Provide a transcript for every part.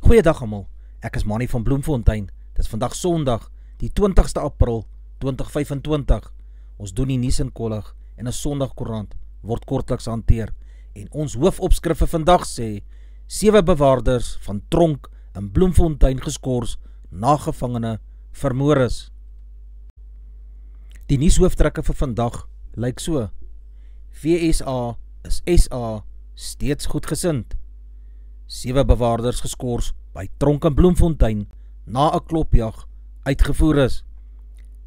Goeiedag almal, ek is Manny van Bloemfontein. Dit is vandag Sondag, die 20ste April 2025. Ons doen die nuus in kollig en 'n Sondagkoerant word kortliks hanteer. En ons hoofopskrif vir vandag sê: 7 bewaarders van tronk in Bloemfontein geskort na gevangene vermoor is. Die nuushooftrekke vir vandag lyk so: FSA is SA steeds goedgesind. 7 bewaarders geskort by tronk in Bloemfontein na 'n klopjag uitgevoer is.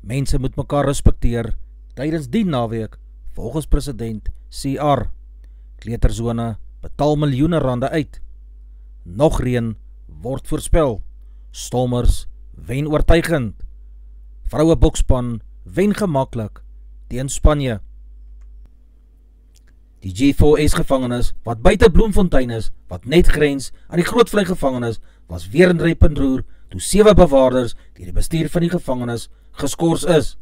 Mense moet mekaar respekteer tydens die naweek volgens president CR. Kleuterzone betaal miljoene rande uit. Nog reën word voorspel. Stormers wen oortuigend. Vroue bokspan wen gemaklik teen Spanje. Die G4S gevangenis wat buite Bloemfontein is, wat net grens aan die Grootvlei gevangenis, was weer in rep en roer toe 7 bewaarders deur die bestuur van die gevangenis geskort is.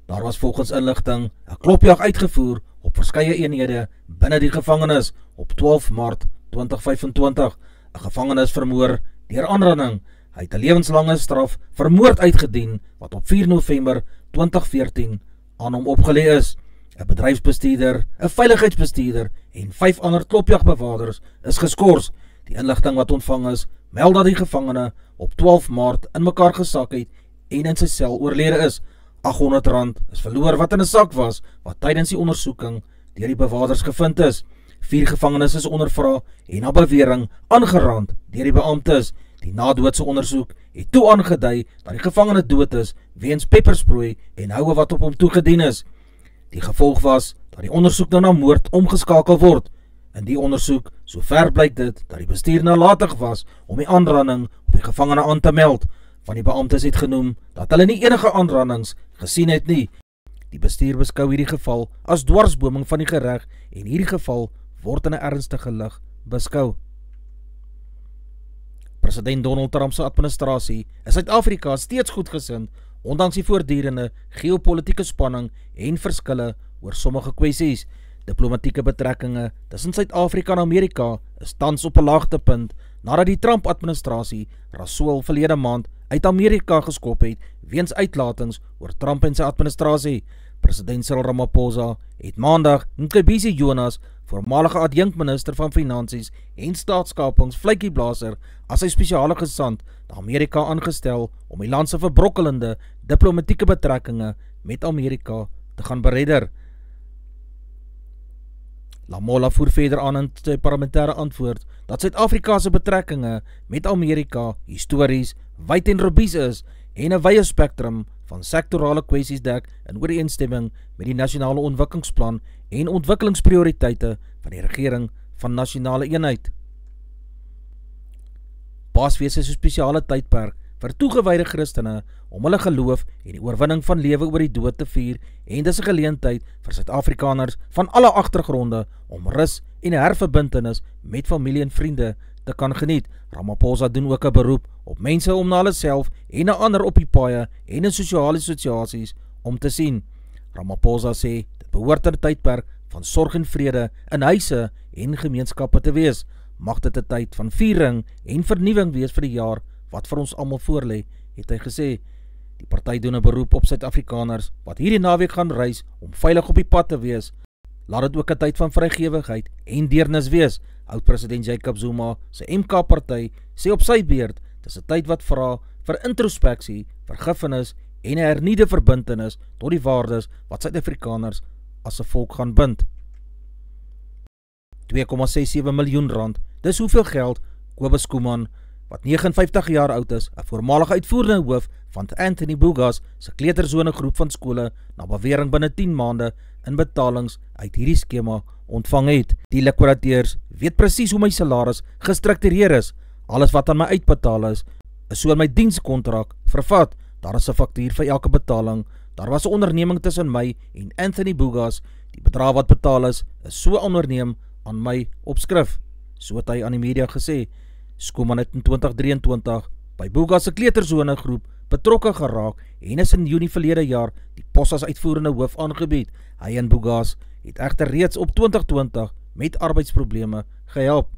Daar was volgens inligting 'n klopjag uitgevoer op verskeie eenhede binne die gevangenis op 12 Maart 2025. 'n Gevangene is vermoor deur aanranding. Hy het 'n lewenslange straf vir moord uitgedien wat op 4 November 2014 aan hom opgelê is. 'n Bedryfsbestuurder, 'n veiligheidsbestuurder en 5 ander klopjagbewaarders is geskort. Die inligting wat ontvang is, meld dat die gevangene op 12 Maart in mekaar gesak het en in sy sel oorlede is. R800 is verloor wat in 'n sak was, wat tydens die ondersoeking deur die bewaarders gevind is. 4 gevangenes is ondervra en na bewering aangerand deur die beamptes. Die nadoodse ondersoek het toe aangedui dat die gevangene dood is weens peppersproei en houe wat op hom toegedien is. Die gevolg was dat die ondersoek nou na moord omgeskakel word. In die ondersoek, sover blyk dit dat die bestuur nalatig was om die aanranding op die gevangene aan te meld. Van die beamptes het genoem dat hulle nie enige aanrandings gesien het nie. Die bestuur beskou hierdie geval as dwarsboming van die gereg en hierdie geval word in 'n ernstige lig beskou. President Donald Trump se administrasie is Suid-Afrika steeds goedgesind, ondanks die voortdurende geopolitiese spanning en verskille oor sommige kwessies. Diplomatieke betrekkinge tussen Suid-Afrika en Amerika is tans op 'n laagtepunt nadat die Trump-administrasie Rasool verlede maand uit Amerika geskop het weens uitlatings oor Trump en sy administrasie. President Cyril Ramaphosa het maandag Mcebisi Jonas, voormalige adjunkminister van Finansies en Staatskapings vletjieblaser, as sy spesiale gesant na Amerika aangestel om die land se verbrokkelende diplomatieke betrekkinge met Amerika te gaan beredder. Lamola voer verder aan in sy parlementêre antwoord dat Suid-Afrika se betrekkinge met Amerika histories, wyd en robuus is en 'n wye spektrum van sektorale kwessies dek in ooreenstemming met die nasionale ontwikkelingsplan en ontwikkelingsprioriteite van die regering van nasionale eenheid. Paasfees is 'n spesiale tydperk vir toegewyde Christene om hulle geloof en die oorwinning van lewe oor die dood te vier, en dis 'n geleentheid vir Suid-Afrikaners van alle agtergronde om rus en herverbintenis met familie en vriende te kan geniet. Ramaphosa doen ook 'n beroep op mense om na hulle self en na ander op die paaie en in sosiale situasies om te sien. Ramaphosa sê dit behoort 'n tydperk van sorg en vrede in huise en gemeenskappe te wees. Mag dit 'n tyd van viering en vernuwing wees vir die jaar wat vir ons almal voorlê, het hy gesê. Die party doen 'n beroep op Suid-Afrikaners wat hierdie naweek gaan reis om veilig op die pad te wees. Laat dit ook 'n tyd van vrygewigheid en deernis wees. Oud-president Jacob Zuma se MK-party sê op sy beurt, dis 'n tyd wat vra vir introspeksie, vergifnis en 'n hernieude verbintenis tot die waardes wat Suid-Afrikaners as 'n volk gaan bind. R2,67 miljoen, dis hoeveel geld Kobus Kuman, wat 59 jaar oud is, 'n voormalige uitvoerende hoof van Anthony Bogas se kleuterzone groep van skole, na bewering binne 10 maande in betalings uit hierdie skema ontvang het. Die likwidateurs weet presies hoe my salaris gestruktureer is. Alles wat aan my uitbetaal is so in my dienskontrak vervat. Daar is 'n faktuur vir elke betaling. Daar was 'n onderneming tussen my en Anthony Bogas. Die bedrag wat betaal is so onderneem aan my opskrif, so het hy aan die media gesê. Skuman het in 2023 by Bogas se kleuterzone groep betrokke geraak en is in Junie verlede jaar die pos as uitvoerende hoof aangebied. Hy en Bogas het egter reeds op 2020 met arbeidsprobleme gehelp.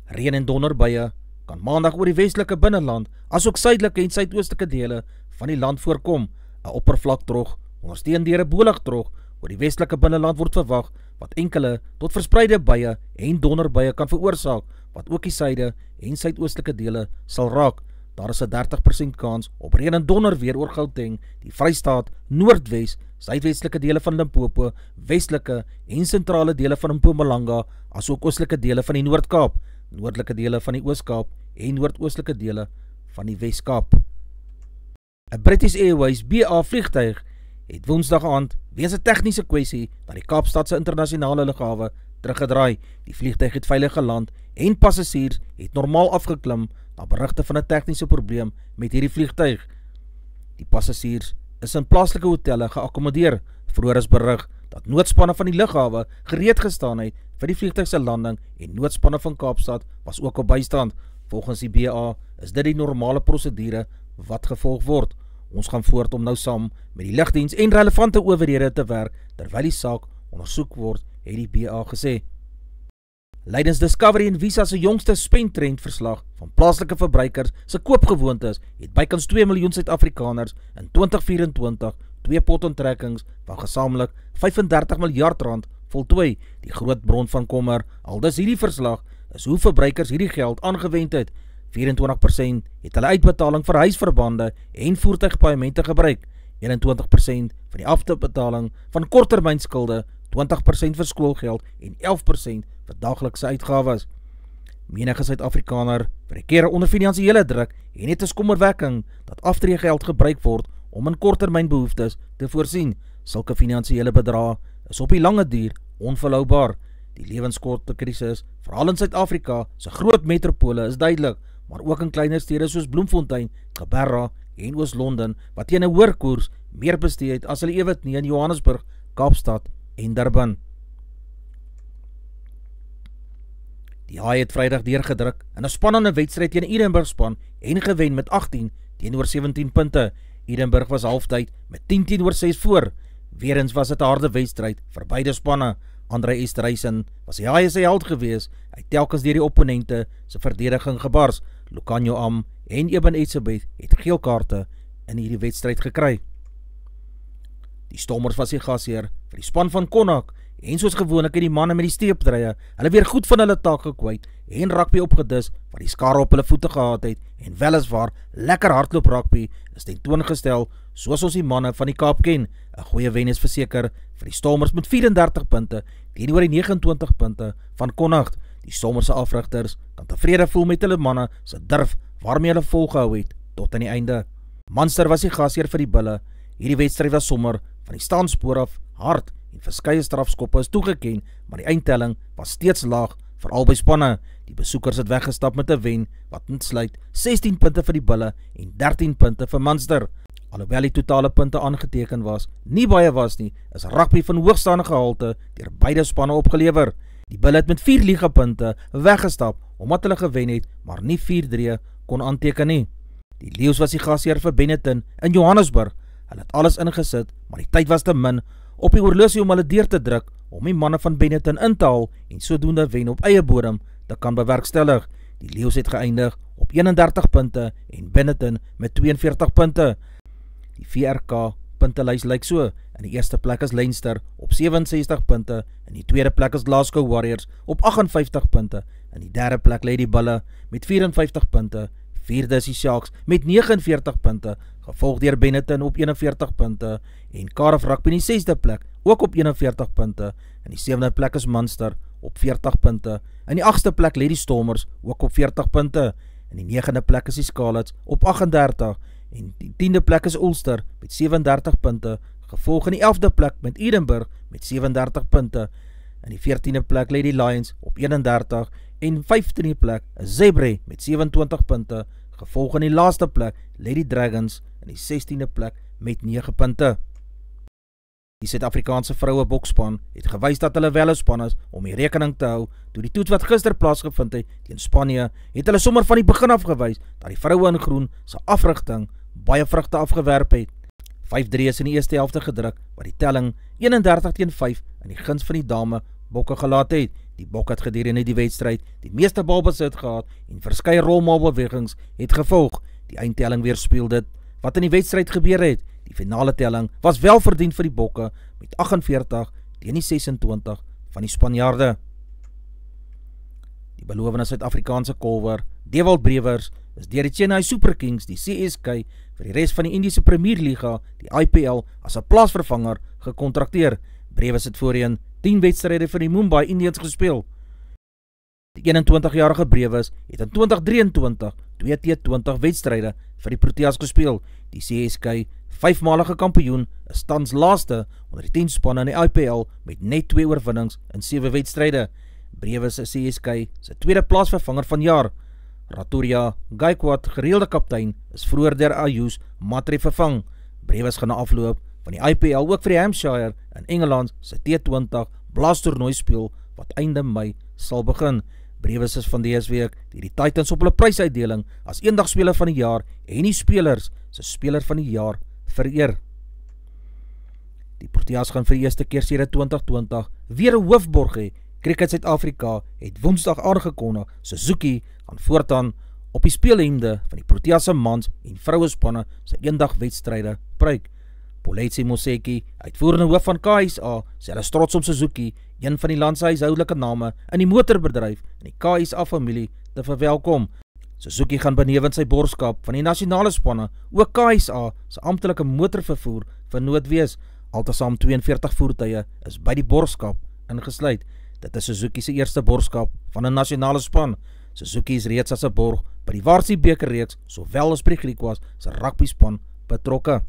Reën en donderbuie kan maandag oor die westelike binneland, asook suidelike en suidoostelike dele van die land voorkom. 'n Oppervlakdrog, ondersteun deur 'n boligdrog, oor die westelike binneland word verwag, wat enkele tot verspreide buie en donderbuie kan veroorsaak, wat ook die suide en suidoostelike dele sal raak. Daar is 'n 30% kans op reën en donder weer oor Gauteng, die Vrystaat, Noordwes, suidwestelike dele van Limpopo, westelike en sentrale dele van Mpumalanga, asook oostelike dele van die Noord-Kaap, noordelike dele van die Oos-Kaap en noordoostelike dele van die Wes-Kaap. 'n British Airways BA vliegtuig het Woensdag aand weens 'n tegniese kwessie na die Kaapstadse internasionale lughawe teruggedraai. Die vliegtuig het veilig geland en passasiers het normaal afgeklim na berigte van 'n tegniese probleem met hierdie vliegtuig. Die passasiers is in plaaslike hotelle geakkommodeer. Vroeër is berig dat noodspanne van die lughawe gereed gestaan het vir die vliegtuig se landing en noodspanne van Kaapstad was ook op bystand. Volgens die BA is dit die normale prosedure wat gevolg word. Ons gaan voort om nou saam met die lugdiens en relevante owerhede te werk terwyl die saak ondersoek word, het die BA gesê. Lydens Discovery en Visa se jongste spendtrend verslag van plaaslike verbruikers se koopgewoontes het bykans 2 miljoen Suid-Afrikaners in 2024 twee potontrekkings van gesamentlik 35 miljard rand voltooi. Die groot bron van kommer, aldus hierdie verslag, is hoe verbruikers hierdie geld aangewend het. 24% het hulle uitbetaling vir huisverbande en voertuigpaemente gebruik, 21% vir die afbetaling van korttermynskulde, 20% vir skoolgeld en 11% vir daaglikse uitgawes. Menige Suid-Afrikaner verkeer onder finansiële druk en het 'n kommerwekking dat aftreegeld gebruik word om in korttermynbehoeftes te voorsien. Sulke finansiële bedrae is op die lange duur onvolhoubaar. Die lewenskorte krisis, veral in Suid-Afrika se groot metropole, is duidelik, maar ook in kleiner stede soos Bloemfontein, Geberra en Oos-London, wat teen 'n hoër koers meer bestee het as hulle ewig nie in Johannesburg, Kaapstad en Durban. Die Haai het Vrydag deurgedruk in 'n spannende wedstryd teen Edinburgh span en gewen met 18 teenoor 17 punte. Edinburgh was halftyd met 10 teenoor 6 voor. Weerens was dit 'n harde wedstryd vir beide spanne. André Esterhuizen was die Haai se held gewees. Hy het telkens deur die opponente se verdediging gebars. Lucanio Am en Eben Etzebeth het geel kaarte in hierdie wedstryd gekry. Die Stormers was die gasheer vir die span van Connacht en soos gewoonlik het die manne met die steepdrye hulle weer goed van hulle taak gekwyt en rugby opgedis wat die skare op hulle voete gehad het en weliswaar lekker hardloop rugby is tentoongestel soos ons die manne van die Kaap ken. 'n Goeie wen is verseker vir die Stormers met 34 punte teenoor die 29 punte van Connacht. Die Stormers se afrigters kan tevrede voel met hulle manne se durf waarmee hulle volgehou het tot aan die einde. Munster was die gasheer vir die Bulle. Hierdie wedstryd was sommer van die staanspoor af hard en verskeie strafskoppe is toegeken, maar die eindtelling was steeds laag vir albei spanne. Die besoekers het weggestap met 'n wen wat insluit 16 punte vir die Bulle en 13 punte vir Munster. Alhoewel die totale punte aangeteken was, nie baie was nie, is rugby van hoogstaande gehalte deur beide spanne opgelewer. Die Bulle het met 4 ligapunte weggestap omdat hulle gewen het, maar nie 4-3 kon aanteken nie. Die Leeu's was die gasheer vir Benetton in Johannesburg. Hulle het alles ingesit, maar die tyd was te min op die horlosie om hulle deur te druk om die manne van Benetton in te haal en sodoende wen op eie bodem te kan bewerkstellig. Die Leeu's het geëindig op 31 punte en Benetton met 42 punte. Die VRK puntelys lyk so. In die eerste plek is Leinster op 67 punte, in die tweede plek is Glasgow Warriors op 58 punte, in die derde plek lê die Bulle met 54 punte, vierde is die Sharks met 49 punte, gevolg deur Benetton op 41 punte en Cardiff Rugby in die 6de plek ook op 41 punte, in die 7de plek is Munster op 40 punte, in die 8ste plek lê die Stormers ook op 40 punte, in die 9de plek is die Scarlets op 38 en die 10de plek is Ulster met 37 punte, gevolg in die 11de plek met Edinburgh met 37 punte, in die 14de plek lê die Lions op 31 en 15de plek is Zebre met 27 punte, gevolg in die laaste plek lê die Dragons in die 16de plek met 9 punte. Die Suid-Afrikaanse vroue boksspan het gewys dat hulle wel 'n span is om die rekening te hou. Toe die toets wat gister plaasgevind het teen Spanje, het hulle sommer van die begin af gewys dat die vroue in groen se afrigting baie vrugte afgewerp het. 5-3 is in die eerste helfte gedruk, wat die telling 31-5 in die guns van die dame bokke gelaat het. Die Bokke het gedurende die wedstryd die meeste balbesit gehad en verskeie rolmaalbewegings het gevolg. Die eindtelling weerspieël dit wat in die wedstryd gebeur het. Die finale telling was wel verdien vir die Bokke met 48 teen die 26 van die Spanjaarde. Die belowende Suid-Afrikaanse kolwer, Dewald Brewers, is deur die Chennai Super Kings, die CSK, vir die res van die Indiese Premier Liga, die IPL, as 'n plaasvervanger gekontrakteer. Brewers het voorheen 10 wedstryde vir die Mumbai Indians gespeel. Die 21-jarige Brewers het in 2023 2T20 wedstryde vir die Proteas gespeel. Die CSK, 5-malige kampioen, is tans laaste onder die 10 spanne in die IPL met net 2 oorwinnings in 7 wedstryde. Brewers is CSK se tweede plaasvervanger van jaar. Raturia Gaikwad, gereelde kaptein, is vroeër deur Ayush Matre vervang. Brewers gaan na afloop van die IPL ook vir die Hampshire in Engeland se T20 blaastoernooi speel wat einde Mei sal begin. Brewers is van dese week deur die Titans op hulle prysuitdeling as eendagspeler van die jaar en die spelers se speler van die jaar vereer. Die Proteas gaan vir die eerste keer sedert 2020 weer 'n hoofborg hê. Cricket Suid-Afrika het Woensdag aangekondig Suzuki gaan voortaan op die speelhemde van die Proteas se mans en vrouespanne se eendagwedstryde pryk. Poletsi Moseki, uitvoerende hoof van KSA, sê hulle is trots om Suzuki, een van die land se huishoudelike name in die motorbedryf en die KSA familie te verwelkom. Suzuki gaan benewens sy borgskap van die nasionale spanne ook KSA se amptelike motorvervoer vernoot wees. Altesaam 42 voertuie is by die borgskap ingesluit. Dit is Suzuki se eerste borgskap van 'n nasionale span. Suzuki is reeds as 'n borg by die Varsity bekerreeks sowel as by die Griquas se rugbyspan betrokke.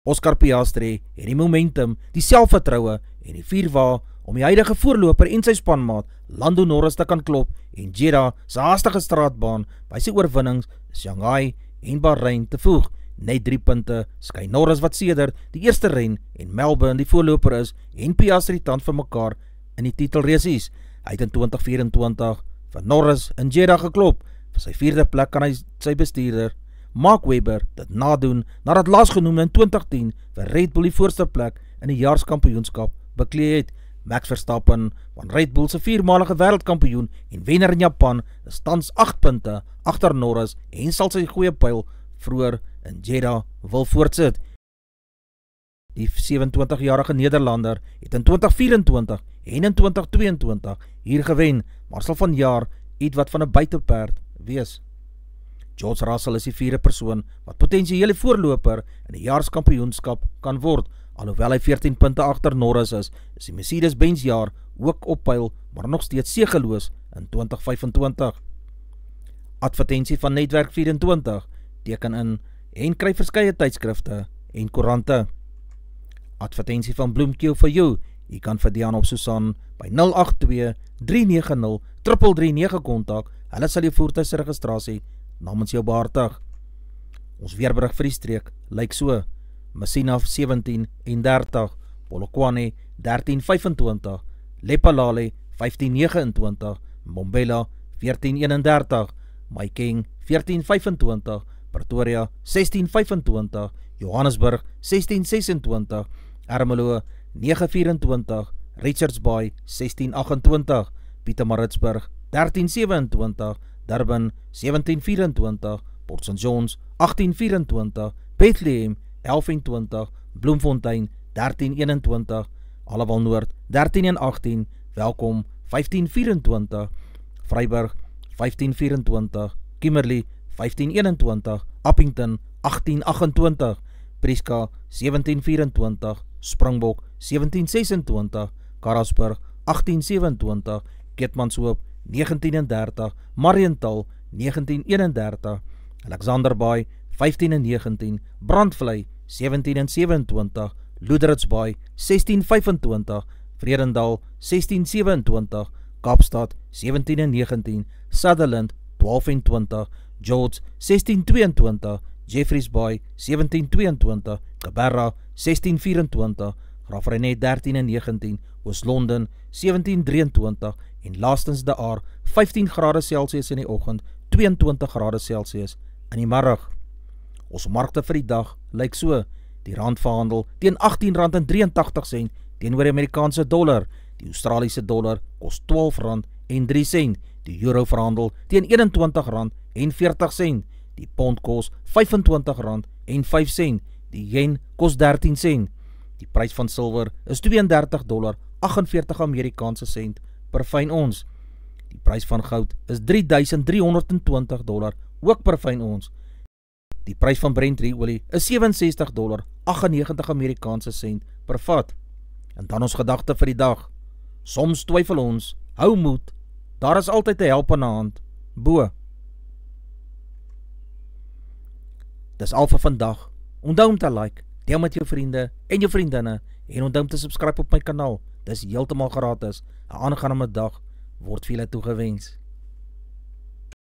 Oscar Piastri het die momentum, die selfvertroue en die vuurwa om die huidige voorloper en sy spanmaat Lando Norris te kan klop en Jeddah se haastige straatbaan by sy oorwinnings Shanghai en Bahrein te voeg. Net 3 punte skei Norris wat sedert die eerste ren en Melbourne die voorloper is en Piastri tand vir mekaar in die titelresies. Hy het in 2024 vir Norris in Jeddah geklop. Vir sy 4de plek kan hy sy bestuurder Mark Webber dit nadoen nadat laasgenoemde in 2010 vir Red Bull die voorste plek in die jaarskampioenskap beklee het. Max Verstappen, van Red Bull se 4-malige wêreldkampioen en wenner in Japan, is tans 8 punte agter Norris en sal sy goeie pyl vroeër in Jeddah wil voortsit. Die 27-jarige Nederlander het in 2024 en in 2022 hier gewen, maar sal vanjaar ietwat van 'n buiteperd wees. George Russell is die 4de persoon wat potensiële voorloper in die jaarskampioenskap kan word. Alhoewel hy 14 punte agter Norris is die Mercedes-Benz jaar ook op pyl, maar nog steeds segeloos in 2025. Advertensie van Netwerk 24 teken in en kry verskeie tydskrifte en koerante. Advertensie van Bloemkeel vir jou. Jy kan vir Dian op Susan by 082-390-3339 kontak. Hulle sal jou voertuig se registrasie namens jou behartig. Ons weerberig vir die streek lyk so: Messina 17:30, Polokwane 13:25, Lephalale 15:29, Mbombela 14:31, Mahikeng 14:25, Pretoria 16:25, Johannesburg 16:26, Ermelo 9:24, Richards Bay 16:28, Pietermaritzburg 13:27, Durban 17:24, Port St Johns 18:24, Bethlehem 11:20, Bloemfontein 13:21, Allewal Noord 13:18, Welkom 15:24, Vryburg 15:24, Kimberley 15:21, Appington 18:28, Prieska 17:24, Springbok 17:26, Karasburg 18:27, Keetmanshoop 19:30, Mariental 19:31, Alexanderbaai 15:19, Brandvlei 17:27, Loederitsbaai 16:25, Vredendal 16:27, Kaapstad 17:19, Sutherland 12:20, George 16:22, Jeffreys Bay 17:22, Cabarra 16:24, Graaff-Reinet 13:19, Oos-London 17:23 en laastens De Aar 15 grade Celsius in die oggend, 22 grade Celsius in die middag. Ons markte vir die dag lyk so: die rand verhandel teen R18.83 teenoor die Amerikaanse dollar, Die Australiese dollar kos R12.03. Die euro verhandel teen R21.40. Die pond kos R25.05. Die yen kos 13 sent. Die prys van silwer is $32.48 Amerikaanse sent per fyn ons. Die prys van goud is $3.320 ook per fyn ons. Die prys van Brent olie is $67.98 Amerikaanse sent per vat. En dan ons gedagte vir die dag. Soms twyfel ons, hou moed, daar is altyd 'n helpende hand bo. Dis al vir vandag. Onthou om te like, deel met jou vriende en jou vriendinne en onthou om te subscribe op my kanaal. Dis heeltemal gratis. 'n Aangename dag word vir julle toegewens.